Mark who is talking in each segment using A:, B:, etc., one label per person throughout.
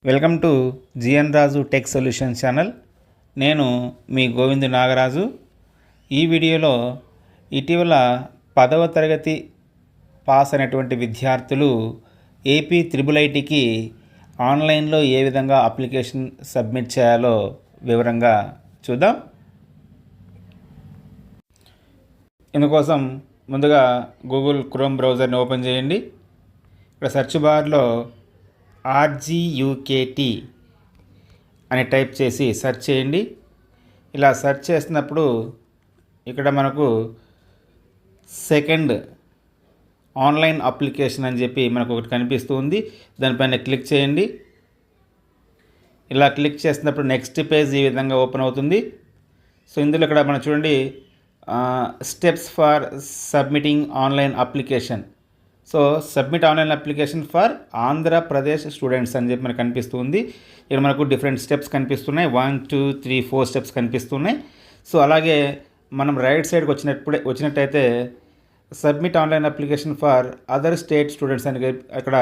A: Welcome to GN Raju tech solution channel. నేను మీ గోవింద్ నాగరాజు. ఈ వీడియోలో ఇటీవల 10వ తరగతి పాస్ అయినటువంటి విద్యార్థులు ఏపీ త్రిబుల్ ఐటీకి ఆన్లైన్లో ఏ విధంగా అప్లికేషన్ సబ్మిట్ చేయాలో వివరంగా చూద్దాం. ఇందుకోసం ముందుగా గూగుల్ క్రోమ్ బ్రౌజర్ని ఓపెన్ చేయండి. ఇక్కడ సెర్చ్ బార్లో RGUKT అని టైప్ చేసి సెర్చ్ చేయండి. ఇలా సెర్చ్ చేసినప్పుడు ఇక్కడ మనకు సెకండ్ ఆన్లైన్ అప్లికేషన్ అని చెప్పి మనకు ఒకటి కనిపిస్తుంది. దానిపైన క్లిక్ చేయండి. ఇలా క్లిక్ చేసినప్పుడు నెక్స్ట్ పేజ్ ఈ విధంగా ఓపెన్ అవుతుంది. సో ఇందులో ఇక్కడ మనం చూడండి, steps for submitting online application. So submit online application for Andhra Pradesh students అని చెప్పి మనకు కనిపిస్తుంది. ఇక్కడ మనకు డిఫరెంట్ స్టెప్స్ కనిపిస్తున్నాయి. 1 2 3 4 స్టెప్స్ కనిపిస్తున్నాయి. సో అలాగే మనం రైట్ సైడ్కి వచ్చినట్టయితే submit online application for other state students అని అక్కడ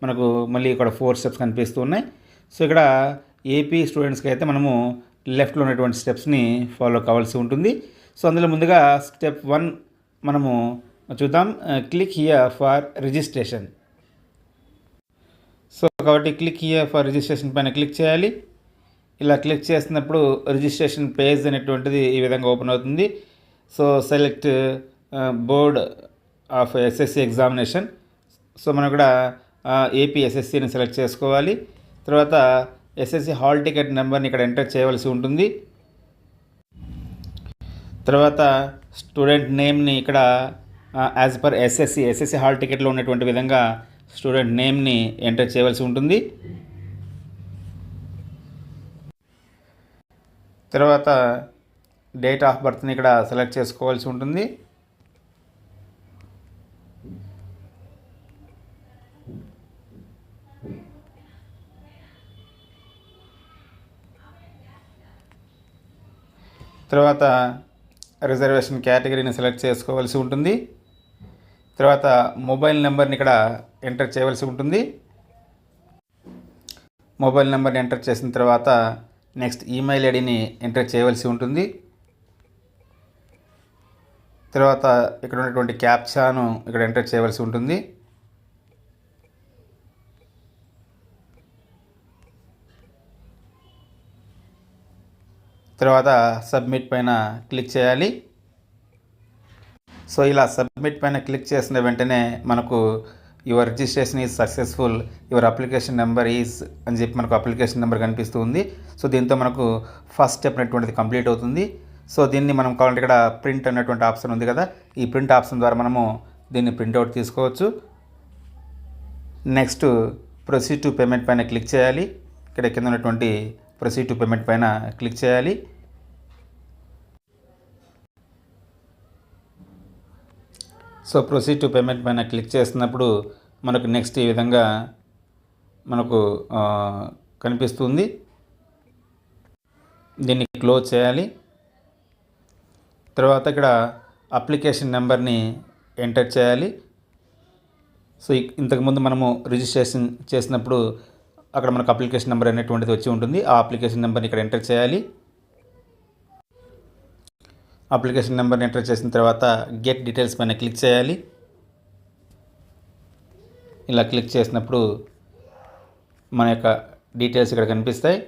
A: మనకు మళ్ళీ ఇక్కడ 4 స్టెప్స్ కనిపిస్తున్నాయి. సో ఇక్కడ ఏపీ స్టూడెంట్స్కి అయితే మనము లెఫ్ట్లో ఉన్నటువంటి స్టెప్స్ని ఫాలో కావాల్సి ఉంటుంది. సో అందులో ముందుగా స్టెప్ 1 మనము చూద్దాం. Click here for registration. So కాబట్టి క్లిక్ హియర్ ఫర్ రిజిస్ట్రేషన్ పైన క్లిక్ చేయాలి. ఇలా క్లిక్ చేసినప్పుడు రిజిస్ట్రేషన్ పేజ్ అనేటువంటిది ఈ విధంగా ఓపెన్ అవుతుంది. So select board of SSC examination. So మనం ఇక్కడ ఏపీ ఎస్ఎస్సిని సెలెక్ట్ చేసుకోవాలి. తర్వాత ఎస్ఎస్సి హాల్ టికెట్ నెంబర్ని ఇక్కడ ఎంటర్ చేయవలసి ఉంటుంది. తర్వాత స్టూడెంట్ నేమ్ని ఇక్కడ యాజ్ పర్ ఎస్ఎస్సి హాల్ టికెట్లో ఉన్నటువంటి విధంగా స్టూడెంట్ నేమ్ని ఎంటర్ చేయవలసి ఉంటుంది. తర్వాత డేట్ ఆఫ్ బర్త్ని ఇక్కడ సెలెక్ట్ చేసుకోవాల్సి ఉంటుంది. తర్వాత రిజర్వేషన్ కేటగిరీని సెలెక్ట్ చేసుకోవాల్సి ఉంటుంది. తర్వాత మొబైల్ నెంబర్ని ఇక్కడ ఎంటర్ చేయవలసి ఉంటుంది. మొబైల్ నెంబర్ని ఎంటర్ చేసిన తర్వాత నెక్స్ట్ ఈమెయిల్ ఐడిని ఎంటర్ చేయవలసి ఉంటుంది. తర్వాత ఇక్కడ ఉన్నటువంటి క్యాప్చాను ఇక్కడ ఎంటర్ చేయవలసి ఉంటుంది. తర్వాత సబ్మిట్ పైన క్లిక్ చేయాలి. సో ఇలా సబ్మిట్ పైన క్లిక్ చేసిన వెంటనే మనకు your registration is successful, your application number is అని చెప్పి మనకు అప్లికేషన్ నెంబర్ కనిపిస్తుంది. సో దీంతో మనకు ఫస్ట్ స్టెప్ అనేటువంటిది కంప్లీట్ అవుతుంది. సో దీన్ని మనం కావాలంటే ఇక్కడ ప్రింట్ అనేటువంటి ఆప్షన్ ఉంది కదా, ఈ ప్రింట్ ఆప్షన్ ద్వారా మనము దీన్ని ప్రింట్అవుట్ తీసుకోవచ్చు. నెక్స్ట్ ప్రొసీడ్ టు పేమెంట్ పైన క్లిక్ చేయాలి. ఇక్కడ కింద ఉన్నటువంటి ప్రొసీడ్ టు పేమెంట్ పైన క్లిక్ చేయాలి. సో ప్రొసీడ్ టు పేమెంట్ పైన క్లిక్ చేస్తున్నప్పుడు మనకు నెక్స్ట్ ఈ విధంగా మనకు కనిపిస్తుంది. దీన్ని క్లోజ్ చేయాలి. తర్వాత ఇక్కడ అప్లికేషన్ నెంబర్ని ఎంటర్ చేయాలి. సో ఇంతకుముందు మనము రిజిస్ట్రేషన్ చేసినప్పుడు అక్కడ మనకు అప్లికేషన్ నెంబర్ అనేటువంటిది వచ్చి ఉంటుంది. ఆ అప్లికేషన్ నెంబర్ని ఇక్కడ ఎంటర్ చేయాలి. అప్లికేషన్ నెంబర్ని ఎంటర్ చేసిన తర్వాత గెట్ డీటెయిల్స్ పైన క్లిక్ చేయాలి. ఇలా క్లిక్ చేసినప్పుడు మన యొక్క డీటెయిల్స్ ఇక్కడ కనిపిస్తాయి.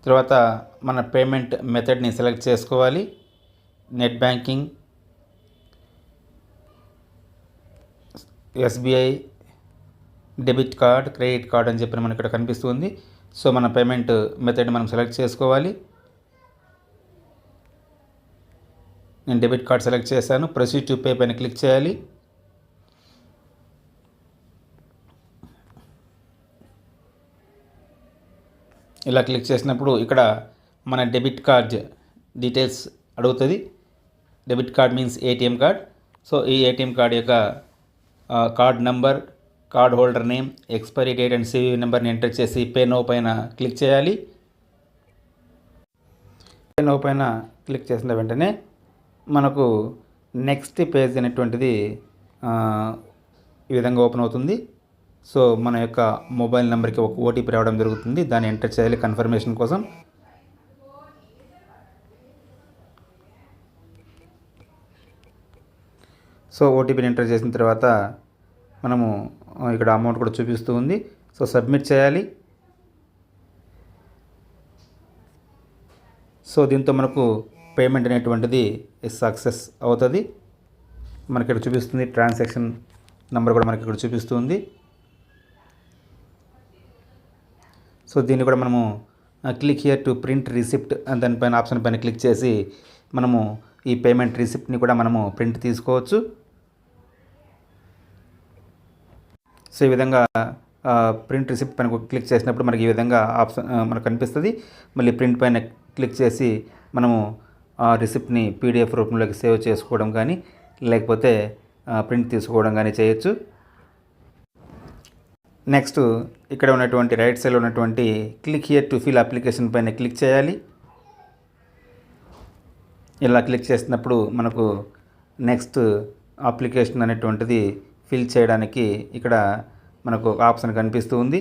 A: తర్వాత మన పేమెంట్ మెథడ్ని సెలెక్ట్ చేసుకోవాలి. Net banking, SBI, debit card, credit card అని చెప్పి మనకి ఇక్కడ కనిపిస్తుంది. సో మన పేమెంట్ మెథడ్ని మనం సెలెక్ట్ చేసుకోవాలి. నేను డెబిట్ కార్డ్ సెలెక్ట్ చేశాను. ప్రొసీడ్ టు పే పైన క్లిక్ చేయాలి. ఇలా క్లిక్ చేసినప్పుడు ఇక్కడ మన డెబిట్ కార్డ్ డీటెయిల్స్ అడుగుతుంది. Debit card means ATM card. So ఈ ఏటీఎం కార్డ్ యొక్క card number, card holder name, expiry date and CVV నెంబర్ని ఎంటర్ చేసి పే నౌ పైన క్లిక్ చేయాలి. పే నౌ పైన క్లిక్ చేసిన వెంటనే మనకు నెక్స్ట్ పేజ్ అనేటువంటిది ఈ విధంగా ఓపెన్ అవుతుంది. సో మన యొక్క మొబైల్ నెంబర్కి ఒక ఓటీపీ రావడం జరుగుతుంది. దాన్ని ఎంటర్ చేయాలి కన్ఫర్మేషన్ కోసం. సో ఓటీపీని ఎంటర్ చేసిన తర్వాత మనము ఇక్కడ అమౌంట్ కూడా చూపిస్తూ ఉంది. సో సబ్మిట్ చేయాలి. సో దీంతో మనకు పేమెంట్ అనేటువంటిది సక్సెస్ అవుతుంది. మనకి ఇక్కడ చూపిస్తుంది ట్రాన్సాక్షన్ నెంబర్ కూడా మనకి ఇక్కడ చూపిస్తుంది. సో దీన్ని కూడా మనము click here to print receipt దానిపైన ఆప్షన్ పైన క్లిక్ చేసి మనము ఈ పేమెంట్ రిసిప్ట్ని కూడా మనము ప్రింట్ తీసుకోవచ్చు. సో ఈ విధంగా ప్రింట్ రిసిప్ట్ పైన క్లిక్ చేసినప్పుడు మనకి ఈ విధంగా ఆప్షన్ మనకు కనిపిస్తుంది. మళ్ళీ ప్రింట్ పైన క్లిక్ చేసి మనము ఆ రిసిప్ట్ని పీడిఎఫ్ రూపంలోకి సేవ్ చేసుకోవడం కానీ లేకపోతే ప్రింట్ తీసుకోవడం కానీ చేయొచ్చు. నెక్స్ట్ ఇక్కడ ఉన్నటువంటి రైట్ సైడ్లో ఉన్నటువంటి click here to fill application పైన క్లిక్ చేయాలి. ఇలా క్లిక్ చేసినప్పుడు మనకు నెక్స్ట్ అప్లికేషన్ అనేటువంటిది ఫిల్ చేయడానికి ఇక్కడ మనకు ఆప్షన్ కనిపిస్తూ ఉంది.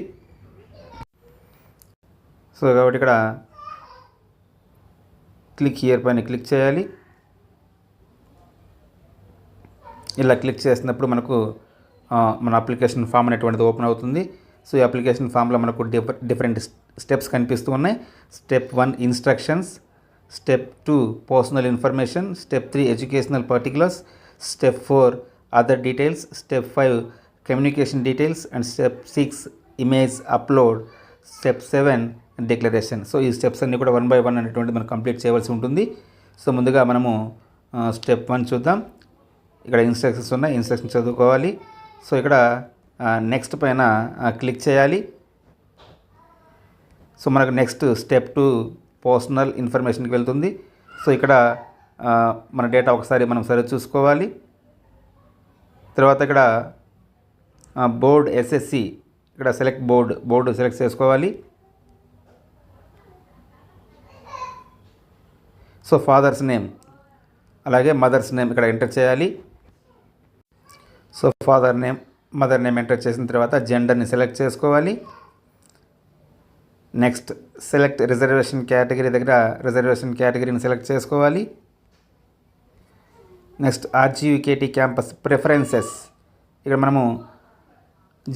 A: సో కాబట్టి ఇక్కడ క్లిక్ హియర్ పైన క్లిక్ చేయాలి. ఇలా క్లిక్ చేసినప్పుడు మనకు మన అప్లికేషన్ ఫామ్ అనేటువంటిది ఓపెన్ అవుతుంది. సో ఈ అప్లికేషన్ ఫామ్లో మనకు డిఫరెంట్ స్టెప్స్ కనిపిస్తూ ఉన్నాయి. Step 1 instructions, step 2 personal information, step 3 educational particulars, step 4 other details, step 5 communication details and step 6 image upload, step 7 declaration. So ఈ స్టెప్స్ అన్నీ కూడా 1 by 1 అనేటువంటి మనం కంప్లీట్ చేయవలసి ఉంటుంది. సో ముందుగా మనము స్టెప్ 1 చూద్దాం. ఇక్కడ ఇన్స్ట్రక్షన్స్ ఉన్నాయి, ఇన్స్ట్రక్షన్స్ చదువుకోవాలి. సో ఇక్కడ నెక్స్ట్ పైన క్లిక్ చేయాలి. సో మనకు నెక్స్ట్ స్టెప్ 2 పర్సనల్ ఇన్ఫర్మేషన్కి వెళ్తుంది. సో ఇక్కడ మన డేటా ఒకసారి మనం సరి చూసుకోవాలి. తర్వాత ఇక్కడ బోర్డ్ ఎస్ఎస్సి ఇక్కడ సెలెక్ట్ బోర్డు సెలెక్ట్ చేసుకోవాలి. సో ఫాదర్స్ నేమ్ అలాగే మదర్స్ నేమ్ ఇక్కడ ఎంటర్ చేయాలి. So father name mother name enter చేసిన తర్వాత జెండర్ని సెలెక్ట్ చేసుకోవాలి. నెక్స్ట్ సెలెక్ట్ రిజర్వేషన్ కేటగిరీ దగ్గర రిజర్వేషన్ కేటగిరీని సెలెక్ట్ చేసుకోవాలి. నెక్స్ట్ ఆర్జీవికేటీ క్యాంపస్ ప్రిఫరెన్సెస్ ఇక్కడ మనము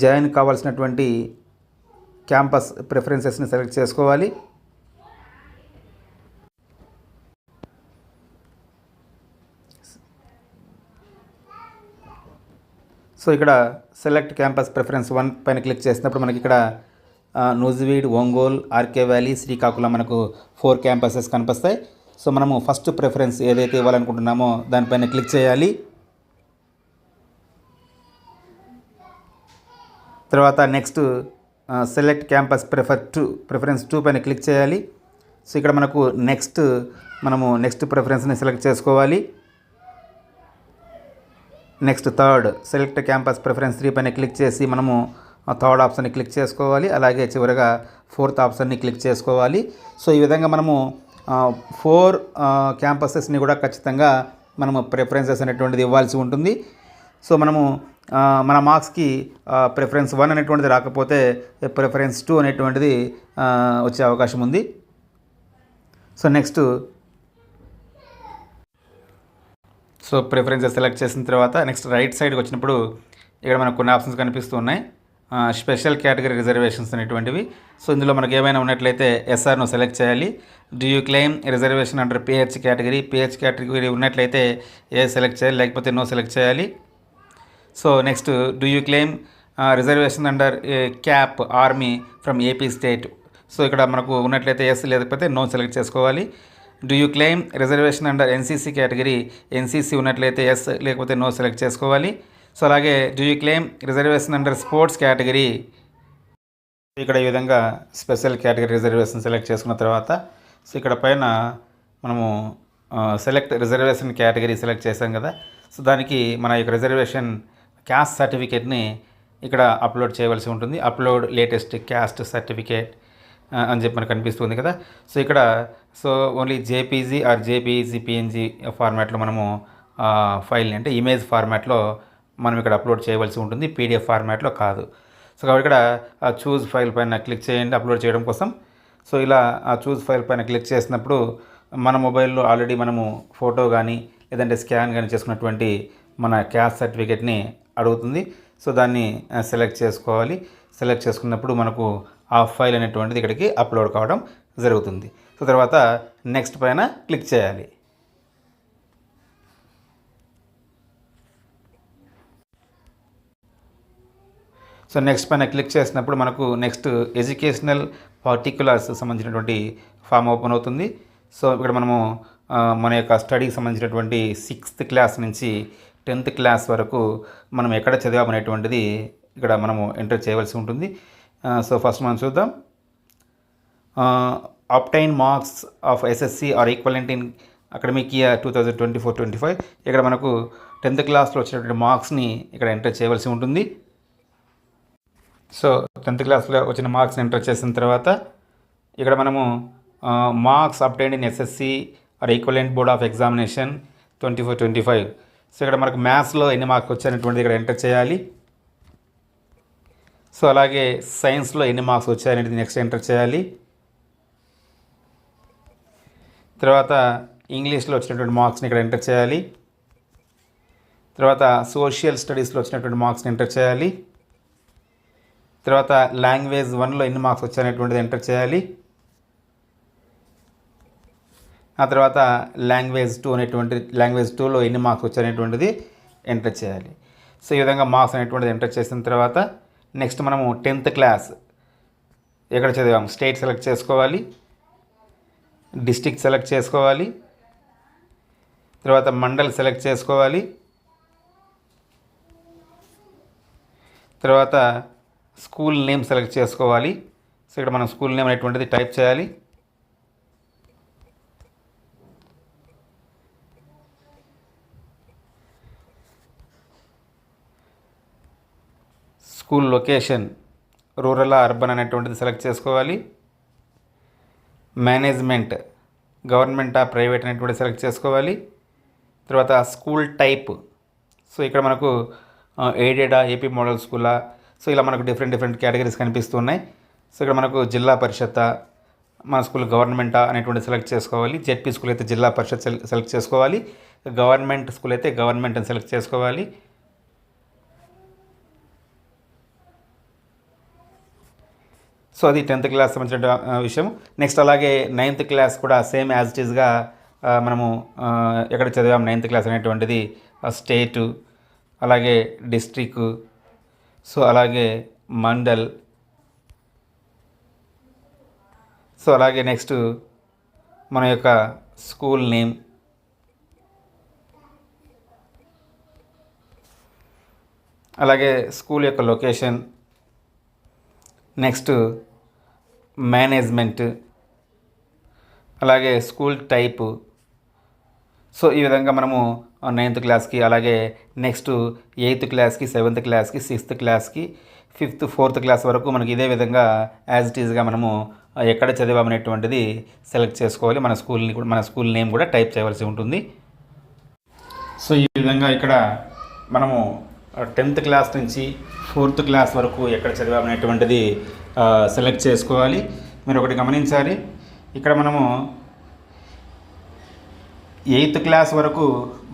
A: జాయిన్ కావాల్సినటువంటి క్యాంపస్ ప్రిఫరెన్సెస్ని సెలెక్ట్ చేసుకోవాలి. సో ఇక్కడ సెలెక్ట్ క్యాంపస్ ప్రిఫరెన్స్ 1 పైన క్లిక్ చేసినప్పుడు మనకి ఇక్కడ నూజివీడ్, ఒంగోల్, ఆర్కే వ్యాలీ, శ్రీకాకుళం మనకు 4 క్యాంపసెస్ కనిపిస్తాయి. సో మనము ఫస్ట్ ప్రిఫరెన్స్ ఏదైతే ఇవ్వాలనుకుంటున్నామో దానిపైన క్లిక్ చేయాలి. తర్వాత నెక్స్ట్ సెలెక్ట్ క్యాంపస్ ప్రిఫరెన్స్ 2 పైన క్లిక్ చేయాలి. సో ఇక్కడ మనకు మనము నెక్స్ట్ ప్రిఫరెన్స్ని సెలెక్ట్ చేసుకోవాలి. Next third select campus preference 3 పైన క్లిక్ చేసి మనము థర్డ్ ఆప్షన్ని క్లిక్ చేసుకోవాలి. అలాగే చివరిగా 4th ఆప్షన్ని క్లిక్ చేసుకోవాలి. సో ఈ విధంగా మనము 4 క్యాంపసెస్ని కూడా ఖచ్చితంగా మనము ప్రిఫరెన్సెస్ అనేటువంటిది ఇవ్వాల్సి ఉంటుంది. సో మనము మన మార్క్స్కి ప్రిఫరెన్స్ 1 అనేటువంటిది రాకపోతే ప్రిఫరెన్స్ 2 అనేటువంటిది వచ్చే అవకాశం ఉంది. సో నెక్స్ట్ ప్రిఫరెన్సెస్ సెలెక్ట్ చేసిన తర్వాత నెక్స్ట్ రైట్ సైడ్కి వచ్చినప్పుడు ఇక్కడ మనకు కొన్ని ఆప్షన్స్ కనిపిస్తూ ఉన్నాయి. స్పెషల్ కేటగిరీ రిజర్వేషన్స్ అనేటువంటివి. సో ఇందులో మనకు ఏమైనా ఉన్నట్లయితే ఎస్ఆర్ను సెలెక్ట్ చేయాలి. Do you claim reservation under pH category ఉన్నట్లయితే ఏ సెలెక్ట్ చేయాలి, లేకపోతే నో సెలెక్ట్ చేయాలి. So next do you claim reservation under cap army from AP state. So ఇక్కడ మనకు ఉన్నట్లయితే ఎస్, లేకపోతే నో సెలెక్ట్ చేసుకోవాలి. Do you claim reservation under NCC category NCC ఉన్నట్లయితే ఎస్, లేకపోతే నో సెలెక్ట్ చేసుకోవాలి. సో అలాగే do you claim reservation under sports category ఇక్కడ ఈ విధంగా స్పెషల్ కేటగిరీ రిజర్వేషన్ సెలెక్ట్ చేసుకున్న తర్వాత సో ఇక్కడ పైన మనము సెలెక్ట్ రిజర్వేషన్ కేటగిరీ సెలెక్ట్ చేసాం కదా. సో దానికి మన యొక్క రిజర్వేషన్ క్యాస్ట్ సర్టిఫికేట్ని ఇక్కడ అప్లోడ్ చేయవలసి ఉంటుంది. అప్లోడ్ లేటెస్ట్ క్యాస్ట్ సర్టిఫికేట్ అని చెప్పి మనకు కనిపిస్తుంది కదా. సో ఇక్కడ only JPG are JPG PNG ఫార్మాట్లో మనము ఫైల్ని అంటే ఇమేజ్ ఫార్మాట్లో మనం ఇక్కడ అప్లోడ్ చేయవలసి ఉంటుంది, పీడిఎఫ్ ఫార్మాట్లో కాదు. సో కాబట్టి ఇక్కడ ఆ చూజ్ ఫైల్ పైన క్లిక్ చేయండి అప్లోడ్ చేయడం కోసం. సో ఇలా ఆ చూజ్ ఫైల్ పైన క్లిక్ చేసినప్పుడు మన మొబైల్లో ఆల్రెడీ మనము ఫోటో కానీ లేదంటే స్కాన్ కానీ చేసుకున్నటువంటి మన క్యాస్ట్ సర్టిఫికేట్ని అడుగుతుంది. సో దాన్ని సెలెక్ట్ చేసుకోవాలి. సెలెక్ట్ చేసుకున్నప్పుడు మనకు ఆ ఫైల్ అనేటువంటిది ఇక్కడికి అప్లోడ్ కావడం జరుగుతుంది. సో తర్వాత నెక్స్ట్ పైన క్లిక్ చేయాలి. సో నెక్స్ట్ పైన క్లిక్ చేసినప్పుడు మనకు నెక్స్ట్ ఎడ్యుకేషనల్ పార్టికులర్స్ సంబంధించినటువంటి ఫామ్ ఓపెన్ అవుతుంది. సో ఇక్కడ మనము మన యొక్క స్టడీకి సంబంధించినటువంటి 6th క్లాస్ నుంచి 10th క్లాస్ వరకు మనం ఎక్కడ చదివామనేటువంటిది ఇక్కడ మనము ఎంటర్ చేయవలసి ఉంటుంది. సో ఫస్ట్ మనం చూద్దాం. Obtain marks of SSC or equivalent in academic year 2024-25. ఇక్కడ మనకు 10th క్లాస్లో వచ్చినటువంటి మార్క్స్ని ఇక్కడ ఎంటర్ చేయవలసి ఉంటుంది. సో 10th క్లాస్లో వచ్చిన మార్క్స్ని ఎంటర్ చేసిన తర్వాత ఇక్కడ మనము marks obtained in SSC or equivalent board of examination 24-25. So ఇక్కడ మనకు మ్యాథ్స్లో ఎన్ని మార్క్స్ వచ్చాయనేటువంటిది ఇక్కడ ఎంటర్ చేయాలి. సో అలాగే సైన్స్లో ఎన్ని మార్క్స్ వచ్చాయనేది నెక్స్ట్ ఎంటర్ చేయాలి. తర్వాత ఇంగ్లీష్లో వచ్చినటువంటి మార్క్స్ని ఇక్కడ ఎంటర్ చేయాలి. తర్వాత సోషల్ స్టడీస్లో వచ్చినటువంటి మార్క్స్ని ఎంటర్ చేయాలి. తర్వాత లాంగ్వేజ్ 1లో ఎన్ని మార్క్స్ వచ్చాయనేటువంటిది ఎంటర్ చేయాలి. ఆ తర్వాత లాంగ్వేజ్ 2 అనేటువంటి లాంగ్వేజ్ 2లో ఎన్ని మార్క్స్ వచ్చాయనేటువంటిది ఎంటర్ చేయాలి. సో ఈ విధంగా మార్క్స్ అనేటువంటిది ఎంటర్ చేసిన తర్వాత నెక్స్ట్ మనము 10th క్లాస్ ఎక్కడ చదివాము స్టేట్ సెలెక్ట్ చేసుకోవాలి, డిస్ట్రిక్ట్ సెలెక్ట్ చేసుకోవాలి, తర్వాత మండల్ సెలెక్ట్ చేసుకోవాలి, తర్వాత స్కూల్ నేమ్ సెలెక్ట్ చేసుకోవాలి. సో ఇక్కడ మనం స్కూల్ నేమ్ అనేటువంటిది టైప్ చేయాలి. స్కూల్ లొకేషన్ రూరల్ అర్బన్ అనేటువంటిది సెలెక్ట్ చేసుకోవాలి. మేనేజ్మెంట్ గవర్నమెంటా ప్రైవేట్ అనేటువంటిది సెలెక్ట్ చేసుకోవాలి. తర్వాత స్కూల్ టైప్ సో ఇక్కడ మనకు ఎయిడెడా ఏపీ మోడల్ స్కూలా సో ఇలా మనకు డిఫరెంట్ కేటగిరీస్ కనిపిస్తున్నాయి. సో ఇక్కడ మనకు జిల్లా పరిషత్ మన స్కూల్ గవర్నమెంటా అనేటువంటి సెలెక్ట్ చేసుకోవాలి. జెడ్పీ స్కూల్ అయితే జిల్లా పరిషత్ సెలెక్ట్ చేసుకోవాలి. గవర్నమెంట్ స్కూల్ అయితే గవర్నమెంట్ అని సెలెక్ట్ చేసుకోవాలి. సో అది 10th క్లాస్ సంబంధించిన విషయం. నెక్స్ట్ అలాగే 9th క్లాస్ కూడా సేమ్ యాజ్ ఇట్ ఈస్గా మనము ఎక్కడ చదివాం 9th క్లాస్ అనేటువంటిది స్టేటు, అలాగే డిస్ట్రిక్ట్, సో అలాగే మండల్, సో అలాగే నెక్స్ట్ మన యొక్క స్కూల్ నేమ్, అలాగే స్కూల్ యొక్క లొకేషన్, నెక్స్ట్ మేనేజ్మెంట్, అలాగే స్కూల్ టైపు. సో ఈ విధంగా మనము 9th క్లాస్కి, అలాగే నెక్స్ట్ 8th క్లాస్కి, 7th క్లాస్కి, 6th క్లాస్కి, 5th 4th క్లాస్ వరకు మనకి ఇదే విధంగా యాజ్ ఇట్ ఈజ్గా మనము ఎక్కడ చదివామనేటువంటిది సెలెక్ట్ చేసుకోవాలి. మన స్కూల్ని కూడా మన స్కూల్ నేమ్ కూడా టైప్ చేయవలసి ఉంటుంది. సో ఈ విధంగా ఇక్కడ మనము 10th క్లాస్ నుంచి 4th క్లాస్ వరకు ఎక్కడ చదివామనేటువంటిది సెలెక్ట్ చేసుకోవాలి. మీరు ఒకటి గమనించాలి, ఇక్కడ మనము 8th క్లాస్ వరకు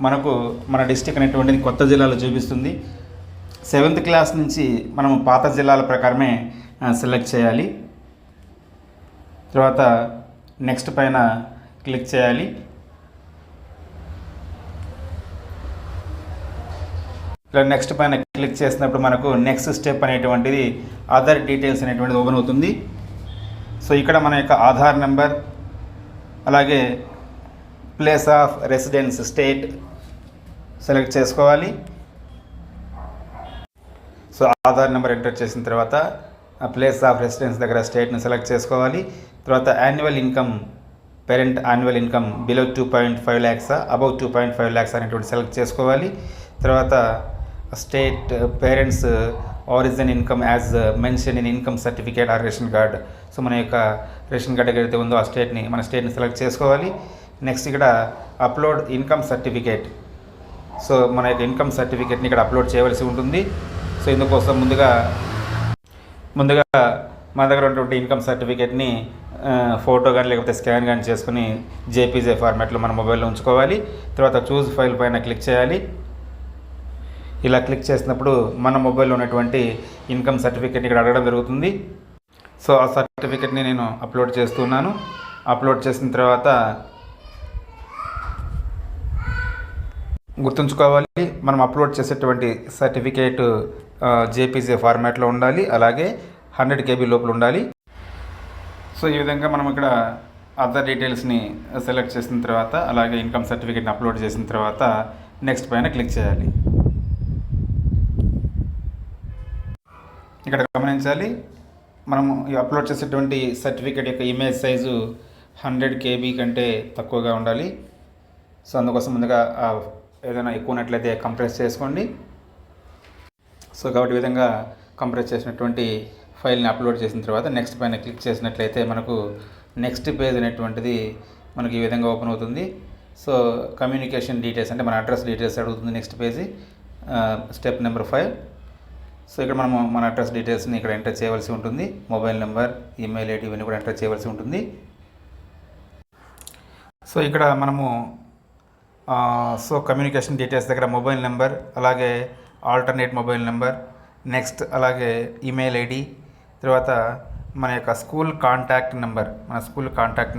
A: మనకు మన డిస్ట్రిక్ట్ అనేటువంటిది కొత్త జిల్లాలో చూపిస్తుంది. 7th క్లాస్ నుంచి మనము పాత జిల్లాల ప్రకారమే సెలెక్ట్ చేయాలి. తర్వాత నెక్స్ట్ పైన క్లిక్ చేయాలి. ఇలా నెక్స్ట్ పైన క్లిక్ చేసినప్పుడు మనకు నెక్స్ట్ స్టెప్ అనేటువంటిది ఆధార్ డీటెయిల్స్ అనేటువంటిది ఓపెన్ అవుతుంది. సో ఇక్కడ మన యొక్క ఆధార్ నెంబర్, అలాగే place of residence state select చేసుకోవాలి. సో ఆధార్ నెంబర్ ఎంటర్ చేసిన తర్వాత ప్లేస్ ఆఫ్ రెసిడెన్స్ దగ్గర స్టేట్ని సెలెక్ట్ చేసుకోవాలి. తర్వాత annual income, parent annual income below 2.5 lakhs, above 2.5 lakhs అనేటువంటి సెలెక్ట్ చేసుకోవాలి. తర్వాత state parents origin income as mention in income certificate or ration card. So మన యొక్క రేషన్ కార్డ్ ఎక్కడైతే ఉందో ఆ మన స్టేట్ని సెలెక్ట్ చేసుకోవాలి. నెక్స్ట్ ఇక్కడ అప్లోడ్ ఇన్కమ్ సర్టిఫికేట్. సో మన యొక్క ఇన్కమ్ సర్టిఫికేట్ని ఇక్కడ అప్లోడ్ చేయవలసి ఉంటుంది. సో ఇందుకోసం ముందుగా ముందుగా మన దగ్గర ఉన్నటువంటి ఇన్కమ్ సర్టిఫికేట్ని ఫోటో కానీ లేకపోతే స్కాన్ కానీ చేసుకుని జేపీజే ఫార్మాట్లో మన మొబైల్లో ఉంచుకోవాలి. తర్వాత చూస్ ఫైల్ పైన క్లిక్ చేయాలి. ఇలా క్లిక్ చేసినప్పుడు మన మొబైల్లో ఉన్నటువంటి ఇన్కమ్ సర్టిఫికేట్ని ఇక్కడ అడగడం జరుగుతుంది. సో ఆ సర్టిఫికేట్ని నేను అప్లోడ్ చేస్తున్నాను. అప్లోడ్ చేసిన తర్వాత గుర్తుంచుకోవాలి, మనం అప్లోడ్ చేసేటువంటి సర్టిఫికేట్ జేపీజే ఫార్మాట్లో ఉండాలి, అలాగే 100 KB లోపల ఉండాలి. సో ఈ విధంగా మనం ఇక్కడ అదర్ డీటెయిల్స్ని సెలెక్ట్ చేసిన తర్వాత అలాగే ఇన్కమ్ సర్టిఫికేట్ని అప్లోడ్ చేసిన తర్వాత నెక్స్ట్ పైన క్లిక్ చేయాలి. ఇక్కడ గమనించాలి, మనము అప్లోడ్ చేసేటువంటి సర్టిఫికేట్ యొక్క ఇమేజ్ సైజు 100 KB కంటే తక్కువగా ఉండాలి. సో అందుకోసం ముందుగా ఏదైనా ఎక్కువ ఉన్నట్లయితే కంప్రెస్ చేసుకోండి. సో కాబట్టి ఈ విధంగా కంప్రెస్ చేసినటువంటి ఫైల్ని అప్లోడ్ చేసిన తర్వాత నెక్స్ట్ పైన క్లిక్ చేసినట్లయితే మనకు నెక్స్ట్ పేజ్ అనేటువంటిది మనకి ఈ విధంగా ఓపెన్ అవుతుంది. సో కమ్యూనికేషన్ డీటెయిల్స్ అంటే మన అడ్రస్ డీటెయిల్స్ అడుగుతుంది next page, step number 5. So ఇక్కడ మనము మన అడ్రస్ డీటెయిల్స్ని ఇక్కడ ఎంటర్ చేయవలసి ఉంటుంది. మొబైల్ నెంబర్, ఈమెయిల్ ఐడి ఇవన్నీ కూడా ఎంటర్ చేయవలసి ఉంటుంది. సో ఇక్కడ మనము కమ్యూనికేషన్ డీటెయిల్స్ దగ్గర మొబైల్ నెంబర్, అలాగే ఆల్టర్నేట్ మొబైల్ నెంబర్, నెక్స్ట్ అలాగే ఈమెయిల్ ఐడి, తర్వాత మన యొక్క స్కూల్ కాంటాక్ట్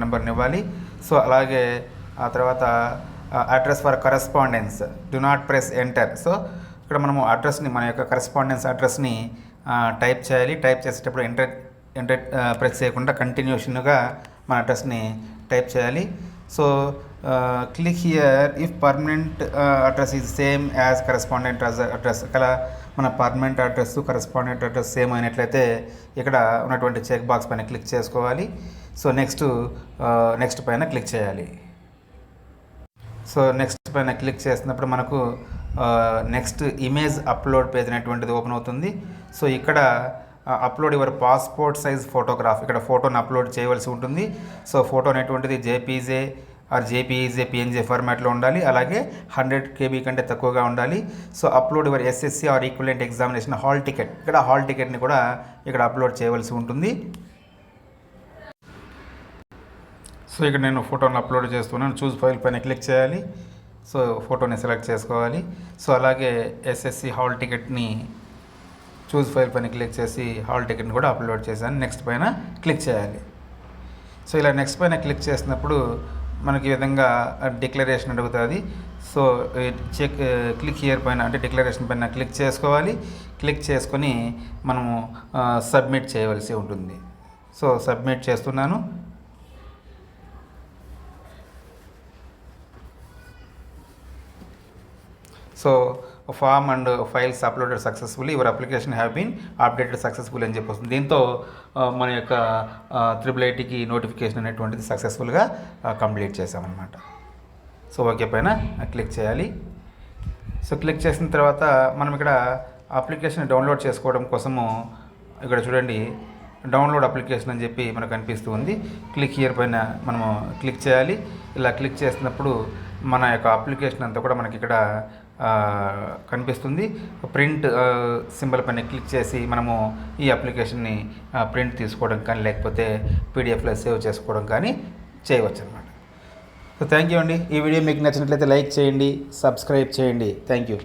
A: నెంబర్ని ఇవ్వాలి. సో అలాగే ఆ తర్వాత address for correspondence, do not press enter. So ఇక్కడ మనము అడ్రస్ని, మన యొక్క కరెస్పాండెన్స్ అడ్రస్ని టైప్ చేయాలి. టైప్ చేసేటప్పుడు ఎంటర్ ప్రెస్ చేయకుండా కంటిన్యూషన్గా మన అడ్రస్ని టైప్ చేయాలి. So click here if permanent address is same as correspondent address. అలా మన permanent address correspondent address same అయినట్లయితే ఇక్కడ ఉన్నటువంటి చెక్ బాక్స్ పైన క్లిక్ చేసుకోవాలి. సో నెక్స్ట్ పైన క్లిక్ చేయాలి. సో నెక్స్ట్ పైన క్లిక్ చేసినప్పుడు మనకు నెక్స్ట్ ఇమేజ్ అప్లోడ్ పేజ్ అనేటువంటిది ఓపెన్ అవుతుంది. సో ఇక్కడ upload your passport size photograph, ఇక్కడ ఫోటోని అప్లోడ్ చేయవలసి ఉంటుంది. సో ఫోటో అనేటువంటిది జేపీజే ఆర్ జేపీఈజే పిఎన్జే ఫార్మాట్లో ఉండాలి, అలాగే 100 KB కంటే తక్కువగా ఉండాలి. So upload your SSC or equivalent examination hall ticket, ఇక్కడ హాల్ టికెట్ని కూడా ఇక్కడ అప్లోడ్ చేయవలసి ఉంటుంది. సో ఇక్కడ నేను ఫోటోని అప్లోడ్ చేస్తున్నాను. చూస్ ఫైల్ పైన క్లిక్ చేయాలి. సో ఫోటోని సెలెక్ట్ చేసుకోవాలి. సో అలాగే ఎస్ఎస్సి హాల్ టికెట్ని చూస్ ఫైల్ పైన క్లిక్ చేసి హాల్ టికెట్ని కూడా అప్లోడ్ చేశాను. నెక్స్ట్ పైన క్లిక్ చేయాలి. సో ఇలా నెక్స్ట్ పైన క్లిక్ చేసినప్పుడు మనకి ఈ విధంగా డిక్లరేషన్ అడుగుతుంది. సో క్లిక్ హియర్ పైన అంటే డిక్లరేషన్ పైన క్లిక్ చేసుకోవాలి. క్లిక్ చేసుకొని మనము సబ్మిట్ చేయవలసి ఉంటుంది. సో సబ్మిట్ చేస్తున్నాను. So form and files uploaded successfully, your application have been updated successful అని చెప్పొస్తుంది. దీంతో మన యొక్క IIITకి నోటిఫికేషన్ అనేటువంటిది సక్సెస్ఫుల్గా కంప్లీట్ చేసామన్నమాట. సో ఓకే పైన క్లిక్ చేయాలి. సో క్లిక్ చేసిన తర్వాత మనం ఇక్కడ అప్లికేషన్ డౌన్లోడ్ చేసుకోవడం కోసము ఇక్కడ చూడండి డౌన్లోడ్ అప్లికేషన్ అని చెప్పి మనకు కనిపిస్తూ ఉంది. క్లిక్ హియర్ పైన మనము క్లిక్ చేయాలి. ఇలా క్లిక్ చేసినప్పుడు మన యొక్క అప్లికేషన్ అంతా కూడా మనకి ఇక్కడ కనిపిస్తుంది. ప్రింట్ సింబల్ పైన క్లిక్ చేసి మనము ఈ అప్లికేషన్ని ప్రింట్ తీసుకోవడం కానీ లేకపోతే పీడిఎఫ్లో సేవ్ చేసుకోవడం కానీ చేయవచ్చు అనమాట. సో థ్యాంక్ యూ అండి. ఈ వీడియో మీకు నచ్చినట్లయితే లైక్ చేయండి, సబ్స్క్రైబ్ చేయండి. Thank you.